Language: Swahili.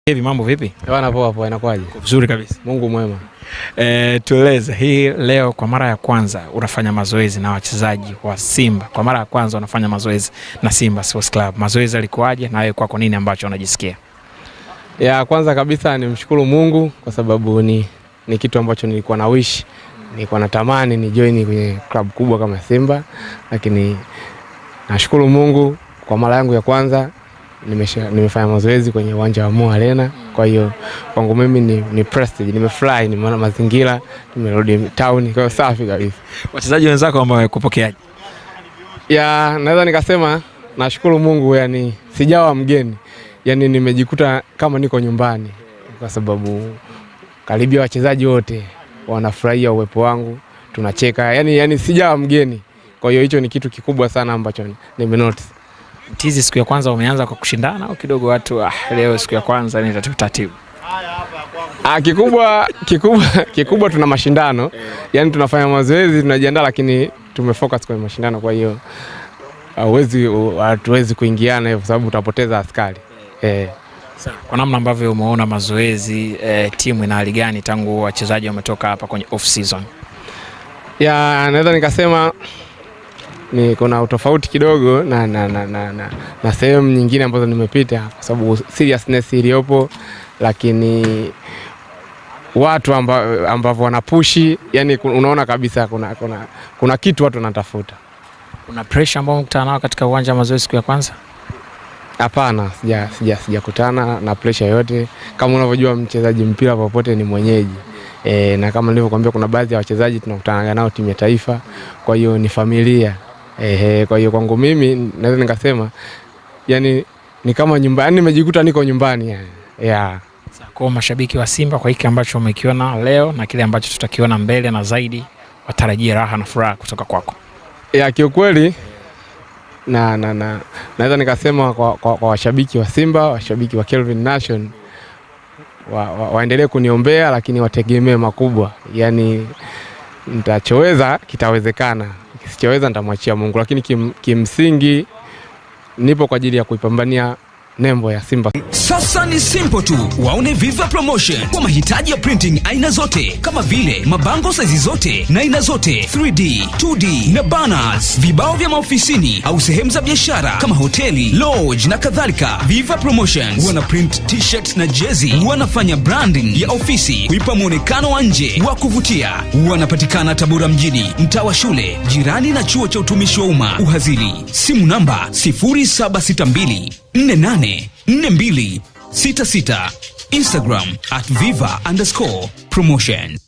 Hivi mambo vipi? Bwana poa poa, inakuaje? Vizuri kabisa. Mungu mwema. Tueleze hii leo kwa mara ya kwanza unafanya mazoezi na wachezaji wa Simba. Kwa mara ya kwanza unafanya mazoezi na Simba Sports Club. Mazoezi yalikuwaje na wewe kwako nini ambacho unajisikia? Ya kwanza kabisa nimshukuru Mungu kwa sababu ni kitu ambacho nilikuwa na wish. Nilikuwa natamani ni join kwenye club kubwa kama Simba, lakini nashukuru Mungu kwa mara yangu ya kwanza nimefanya mazoezi kwenye uwanja wa Mo Arena. Kwa hiyo kwangu mimi ni prestige, nimefurahi, nimeona mazingira, nimerudi town, kwa hiyo safi kabisa. Wachezaji wenzako ambao wamekupokeaje? Ya naweza nikasema nashukuru Mungu, yani sijawa mgeni. Yani nimejikuta kama niko nyumbani kwa sababu karibia wachezaji wote wanafurahia uwepo wangu, tunacheka. Yani sijawa mgeni. Kwa hiyo hicho ni kitu kikubwa sana ambacho nimenotice. Tizi siku ya kwanza umeanza kwa kushindana au kidogo watu leo siku ya kwanza ni taratibu? Kikubwa tuna mashindano. Yani tunafanya mazoezi, tunajiandaa, lakini tumefocus kwenye mashindano. Kwa hiyo hatuwezi kuingiana hivyo sababu utapoteza askari. Kwa namna ambavyo umeona mazoezi, timu ina hali gani tangu wachezaji wametoka hapa kwenye off season? Ya naweza nikasema ni kuna utofauti kidogo na sehemu nyingine ambazo nimepita kwa sababu seriousness iliyopo, lakini watu ambao wanapushi, yani unaona kabisa kuna kitu watu wanatafuta. Kuna pressure ambayo mkutana nao katika uwanja wa mazoezi siku ya kwanza? Hapana, sijakutana na pressure yote. Kama unavyojua mchezaji mpira popote ni mwenyeji. Na kama nilivyokuambia kuna baadhi ya wachezaji tunakutana nao timu ya taifa, kwa hiyo ni familia. Kwa hiyo kwangu mimi naweza nikasema yani ni kama nyumbani, nimejikuta niko nyumbani yani. Kwa mashabiki wa Simba, kwa hiki ambacho umekiona leo na kile ambacho tutakiona mbele na zaidi, watarajie raha na furaha kutoka kwako. Kiukweli naweza nikasema kwa washabiki wa Simba, washabiki wa Kelvin Nation waendelee kuniombea, lakini wategemee makubwa. Yani nitachoweza kitawezekana, kisichoweza nitamwachia Mungu, lakini kimsingi nipo kwa ajili ya kuipambania nembo ya Simba. Sasa ni simple tu. Waone Viva Promotion kwa mahitaji ya printing aina zote kama vile mabango size zote na aina zote, 3D, 2D na banners, vibao vya maofisini au sehemu za biashara kama hoteli, lodge na kadhalika. Viva Promotion wana print t-shirt na jezi, wanafanya branding ya ofisi kuipa muonekano wa nje wa kuvutia. Wanapatikana Tabora mjini, mtaa wa shule, jirani na chuo cha utumishi wa umma Uhazili. Simu namba 0762 484266. Instagram @viva_promotion.